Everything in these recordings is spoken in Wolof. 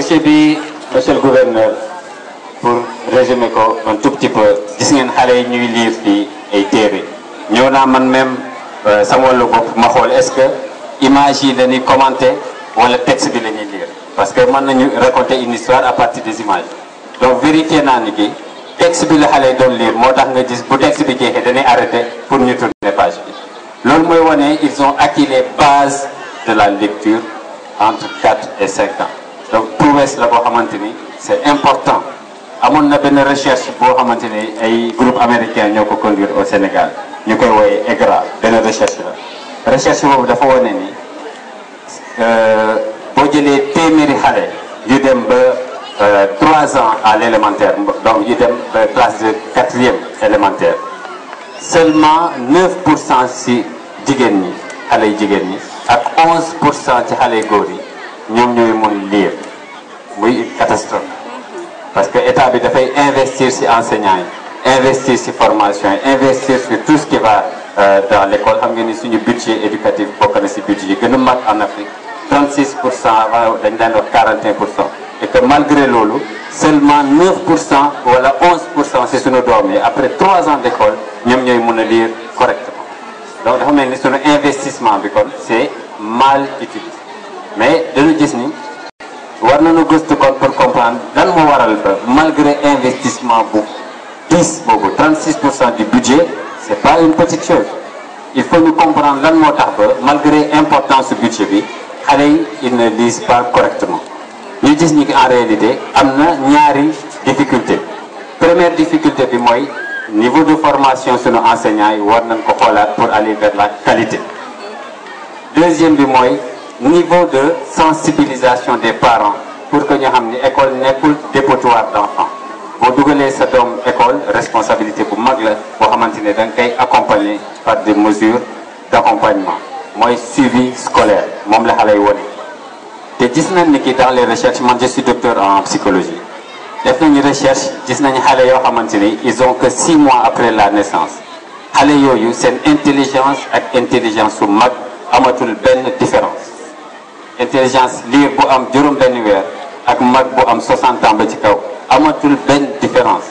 ici bi monsieur le gouverneur pour résumer ko un tout petit peu gis ngeen xale yi ñuy lire fii ay téere ñëw naa man même sama wàllu bopp ma xool est-ce que image yi la ñuy commenter wala texte bi la ñuy lire parce que mën nañu raconter une histoire à partir des images donc vérifier naa ni ki texte bi la xale yi doon lire moo tax nga gis bu texte bi jeexee dañuy arrêter pour ñu tourner page bi loolu mooy wane ils ont acquis les bases de la lecture entre 4 et 5 ans donc prouesse la boo xamante ni c'est important amoon na benn recherche boo xamante ni ay groupe américain ñoo ko conduire au Sénégal ñu koy wooye EGRA benn recherche la recherche boobu dafa wane ni boo jëlee téeméeri xale yu dem ba 3 ans à l'élémentaire donc yu dem ba classe de 4e élémentaire seulement 9% si jigéen ñi xale yu jigéen ñi ak 11% ci xale yu góor yi ñoom ñooy mun lire muy une catastrophe parce que état bi dafay investir ci enseignants yi investir ci formation yi investir sur tout ce qui va dans l'école xam nga ni suñu budget éducatif bokk na ci budget yi gën a mag en Afrique 36% avant dañ daan wax 41% et que malgré loolu seulement 9% wala 11% ci suñu doom yi après 3 ans d'école ñoom ñooy mun a lire correctement donc dafa mel ni suñu investissement bi kon c'est mal utilisé mais dañu gis ni war nañu gëstu kon pour comprendre lan moo waral ba malgré investissement bu 10 boobu 36% du budget c'est pas une petite chose il faut ñu comprendre lan moo tax ba malgré importance du budget bi xale yi ils ne lisent pas correctement ñu gis ni en réalité am na ñaari difficulté première difficulté bi mooy niveau de formation sunu enseignants yi war nañ ko xoolaat pour aller vers la qualité deuxième bi mooy niveau de sensibilisation des parents pour que ñu xam ni école nekkul dépotoir d'enfants boo dugalee sa doom école responsabilité bu mag la boo xamante ne da nga koy accompagner par des mesures d'accompagnement mooy suivi scolaire moom la xale yi wone te gis nañ ni ki dans les recherches man je suis docteur en psychologie def nañu recherche gis nañu xale yoo xamante ni ils ont que 6 mois après la naissance xale yooyu seen intelligence ak intelligence su mag amatul benn différence intelligence liir bu am juróom benn weer ak mag bu am 60 ans ba ci kaw amatul benn différence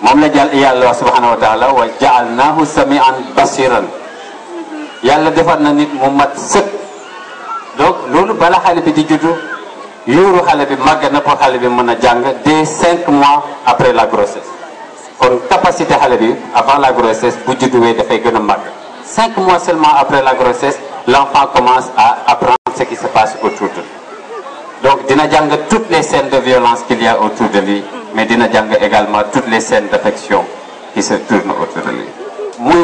moom la jàll yàlla subhanahu wa taala wa ja'alnahu sami'an basiran yàlla defar na nit mu mat sëkk donc loolu bala xale bi di juddu yuuru xale bi màgg na pour xale bi mën a jàng dès 5 mois après la grossesse kon capacité xale bi avant la grossesse bu judduwee dafay gën a màgg 5 mois seulement après la grossesse l'enfant commence à apprendre ce qui se passe autour de lui donc dina jàng toutes les scènes de violence qu'il y a autour de lui mais dina jàng également toutes les scènes d'affection qui se tournent autour de lui muy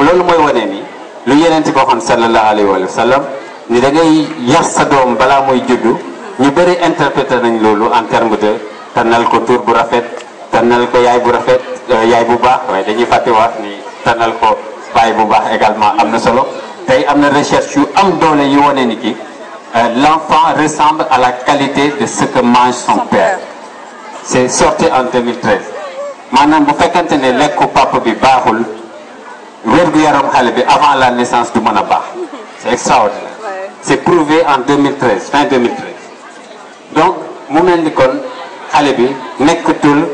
loolu mooy wane ni lu yeneen ci boo xam sallallahu alayhi wa sallam ni da ngay yar sa doom balaa muy juddu ñu bëri interpréter nañ loolu en terme de tànnal ko tur bu rafet tànnal ko yaay bu rafet yaay bu baax waaye dañuy fàtte wax ni tànnal ko baay bu baax également am na solo tey am na recherche yu am doole yu wane ni ki l'enfant ressemble à la qualité de ce que mange son père c'est sorti en 2013 maanaam bu fekkante ne lekku papa bi baaxul wér-gu-yaram xale bi avant la naissance du mën a baax c'est extraordinaire c'est prouvé en 2013 fin 2013 donc mu mel ni kon xale bi nekkatul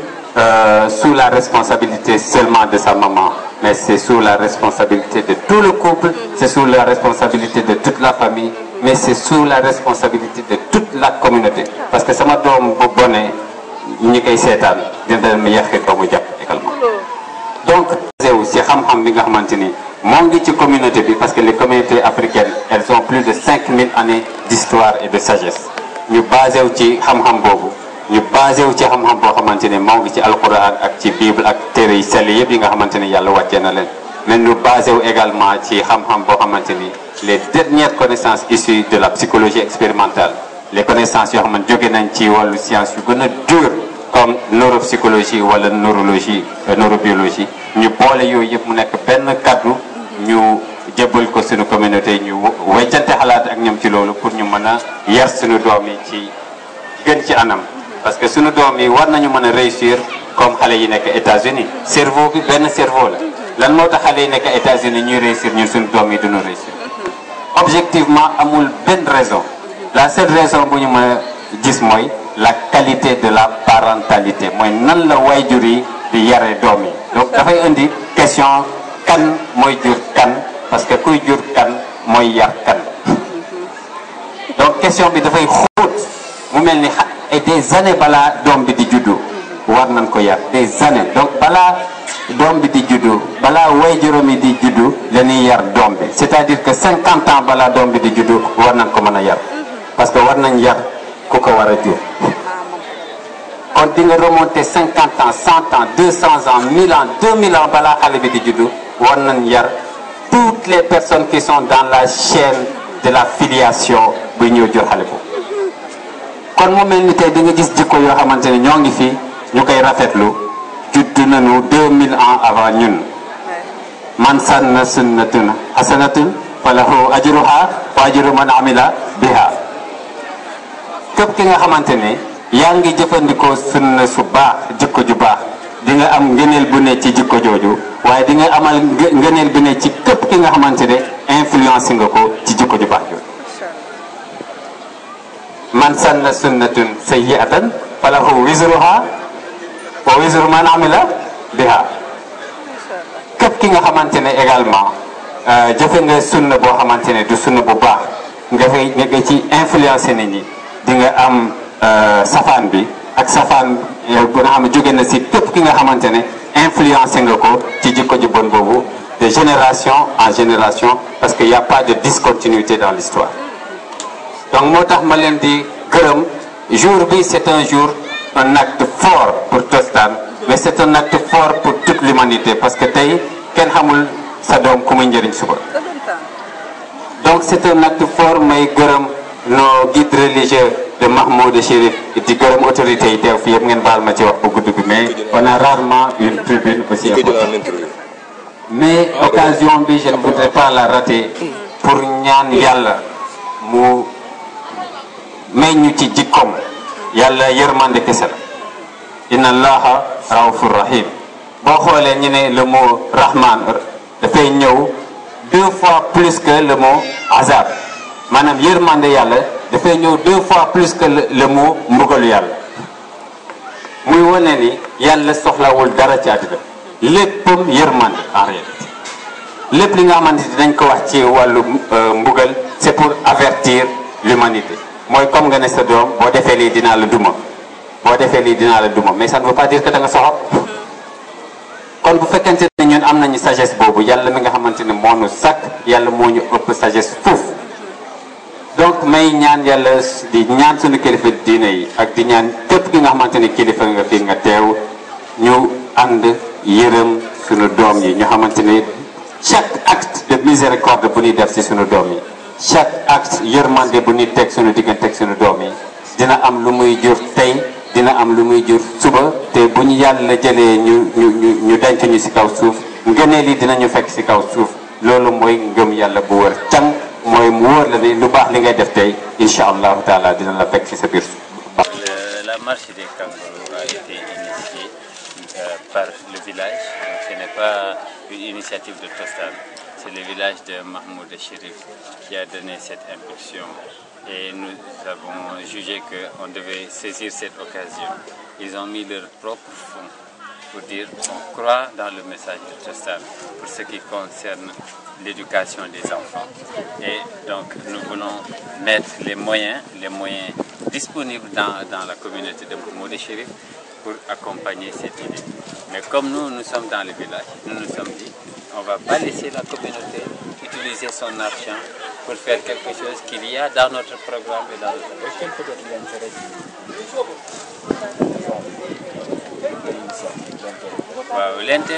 sous la responsabilité seulement de sa maman mais c'est sous la responsabilité de tout le couple c'est sous la responsabilité de toute la famille mais c'est sous la responsabilité de toute la communauté parce que sama doom bu bonee ñi koy seetaan dina dem yàqi ko mu jàpp également donc si xam-xam bi nga xamante ni moo ngi ci communauté bi parce que les communautés africaines elles ont plus de 5000 années d'histoire et de sagesse ñu basé wu ci xam-xam boobu ñu basé wu ci xam-xam boo xamante ne moo ngi ci alquran ak ci bible ak téere yi sell yëpp yi nga xamante ni yàlla wàccee na leen mais ñu basé wu également ci xam-xam boo xamante ni les dernières connaissances issues de la psychologie expérimentale les connaissances yoo xamante jóge nañ ci wàllu science yu gën a dur comme neuropsychologie wala neurologie neurobiologie ñu boole yooyu yëpp mu nekk benn kaddu ñu jébbal ko suñu communauté ñu weccante xalaat ak ñoom ci loolu pour ñu mën a yar suñu doom yi ci gën ci anam parce que suñu doom yi war nañu mën a réussir comme xale yi nekk États-Unis cerveau bi benn cerveau la lan moo tax xale yi nekk États-Unis ñuy réussir ñun suñu doom yi duñu réussir objectivement amul benn raison la seule raison bu ñu mën a gis mooy la qualité qualité de la parentalité mooy nan la waajur yi di yare doom yi donc dafay indi question kan mooy jur kan parce que kuy jur kan mooy yar kan donc question bi dafay xóot mu mel ni et des années balaa doom bi di juddu war nañ ko yar des années donc balaa doom bi di juddu balaa waajuram yi di juddu la ñuy yar doom bi c'est-à-dire que 50 ans balaa doom bi di juddu war nañ ko mën a yar parce que war nañ yar ku ko war a jur kon di nga remonter 50 ans 100 ans 200 ans 1000 ans 2000 ans balaa xale bi di juddu war nañ yar toutes les personnes qui sont dans la chaîne de la filiation bu ñëw jur xale bu kon mu mel ni tey di nga gis jikko yoo xamante ne ñoo ngi fi ñu koy rafetlu judd nañu 2000 ans avant ñun man sanna sunnatun hasanatun falahu ajruha wa ajru man amila biha képp ki nga xamante ne yaa ngi jëfandikoo sunna su baax jikko ju baax di nga am ngëneel bu ne ci jikko jooju waaye di nga amal ngëneel bu ne ci képp ki nga xamante ne influence nga ko ci jikko ju baax jooju man sanna sunnatun sayyi'atan falahu wizruha wa wizru man amila biha képp ki nga xamante ne également jëfe nga sunna boo xamante ne du sunna bu baax nga ci influencé nit ñi di nga am safaan bi ak safaan bu nga xam ne jóge na si képp ki nga xamante ne influencé nga ko ci jikko ju bon boobu de génération en génération parce que y a pas de discontinuité dans l'histoire donc moo tax ma leen di gërëm jour bi c'est un jour un acte fort pour Tostan mais c'est un acte fort pour toute l'humanité parce que tey kenn xamul sa doom ku muy njëriñ suba donc c'est un acte fort may gërëm nos guides religieux de Mahmoud Chérif di gërëm autorités yi teew fii yëpp ngeen baal ma ci wax bu gudd bi mais on a rarement une tribune aussi importante mais occasion bi je ne voudrais pas la rater pour ñaan yàlla mu may ñu ci jikkoom yàlla yërmande kese la inna allaha raufur rahim boo xoolee ñu ne le mot rahman dafay ñëw 2 fois plus que le mot azab maanaam yërmande yàlla dafay ñëw 2 fois plus que le mot mbugalu yàlla muy wane ni yàlla soxlawul dara ci àddina léppam yërmande en réalité lépp li nga xamante ni dañ ko wax ci wàllu mbugal c'est pour avertir l'humanité mooy comme nga ne sa doom boo defee lii dinaa la duma boo defee lii dinaa la duma mais ça ne veut pas dire que da nga soxor kon bu fekkente ne ñun am nañu sagesse boobu yàlla mi nga xamante ne moo ñu sàkk yàlla moo ñu ëpp sagesse foofu donc may ñaan yàlla di ñaan suñu kilifa diine yi ak di ñaan képp ki nga xamante ne kilifa nga fi nga teew ñu ànd yërëm suñu doom yi ñu xamante ne chaque acte de miséricorde bu ñuy def ci suñu doom yi chaque acte yërmande bu ñuy teg suñu diggante ak suñu doom yi dina am lu muy jur tey dina am lu muy jur suba te bu ñu yàlla jëlee ñu denc ñu ci kaw suuf ngëneel yi dinañu fekk ci kaw suuf loolu mooy ngëm yàlla bu wër can mooy mu wóor la ni lu baax li ngay def tey incha allahu taala dina la fekk ci sa biir. La marche des kangourous a été initiée par le village. Donc, ce n'est pas une initiative de Tostan. C'est le village de Mahmoud Chérif qui a donné cette impulsion. Et nous avons jugé qu'on devait saisir cette occasion. Ils ont mis leur propre fonds pour dire qu'on croit dans le message de Tostan pour ce qui concerne l'éducation des enfants. Et donc nous voulons mettre les moyens disponibles dans la communauté de Mahmoud Chérif pour accompagner cette idée. Mais comme nous sommes dans le village, nous nous sommes dit, on ne va pas laisser la communauté utiliser son argent pour faire quelque chose qu'il y a dans notre programme et dans notre projet. Quel peut être l'intérêt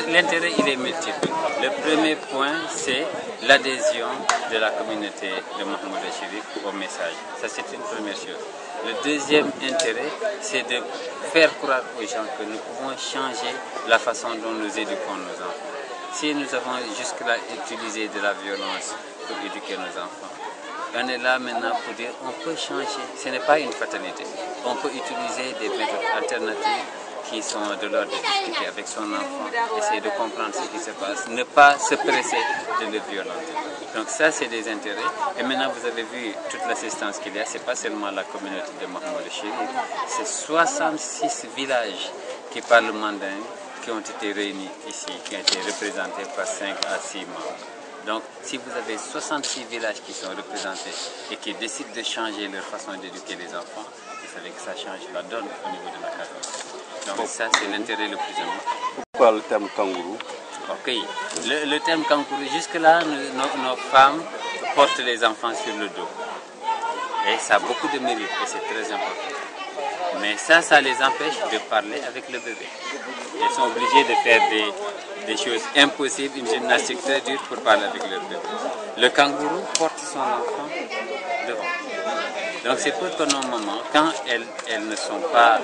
L'intérêt, il est multiple. Le premier point, c'est l'adhésion de la communauté de Mahmoud Chérif au message. Ça, c'est une première chose. Le deuxième intérêt, c'est de faire croire aux gens que nous pouvons changer la façon dont nous éduquons nos enfants. Si nous avons jusque-là utilisé de la violence pour éduquer nos enfants, on est là maintenant pour dire on peut changer. Ce n'est pas une fatalité. On peut utiliser des méthodes alternatives qui sont de l'ordre de discuter avec son enfant, essayer de comprendre ce qui se passe, ne pas se presser de le violenter. Donc ça, c'est des intérêts. Et maintenant, vous avez vu toute l'assistance qu'il y a, ce n'est pas seulement la communauté de Mahmoud Chérif, c'est 66 villages qui parlent mandingue qui ont été réunis ici, qui ont été représentés par 5 à 6 membres. Donc, si vous avez 66 villages qui sont représentés et qui décident de changer leur façon d'éduquer les enfants, vous savez que ça change la donne au niveau de la Casamance. Donc ça, c'est l'intérêt le plus important. Pourquoi le terme kangourou? Ok, le terme kangourou, jusque-là, nos femmes portent les enfants sur le dos. Et ça a beaucoup de mérite et c'est très important. Mais ça les empêche de parler avec le bébé. Elles sont obligées de faire des choses impossibles, une gymnastique très dure pour parler avec leur bébé. Le kangourou porte son enfant devant. Donc c'est pour que nos mamans, quand elles ne sont pas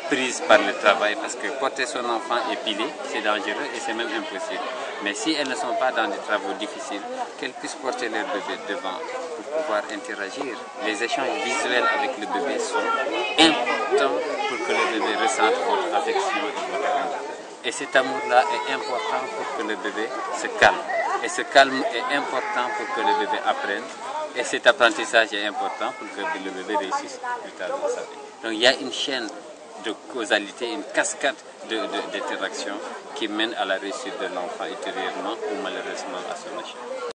prises par le travail, parce que porter son enfant épilé, c'est dangereux et c'est même impossible. Mais si elles ne sont pas dans des travaux difficiles, qu'elles puissent porter leur bébé devant pour pouvoir interagir. Les échanges visuels avec le bébé sont importants pour que le bébé ressente votre affection et votre amour. Et cet amour-là est important pour que le bébé se calme. Et ce calme est important pour que le bébé apprenne. Et cet apprentissage est important pour que le bébé réussisse plus tard dans sa vie. Donc il y a une chaîne de causalité, une cascade d'interactions qui mène à la réussite de l'enfant ultérieurement ou malheureusement à son échec.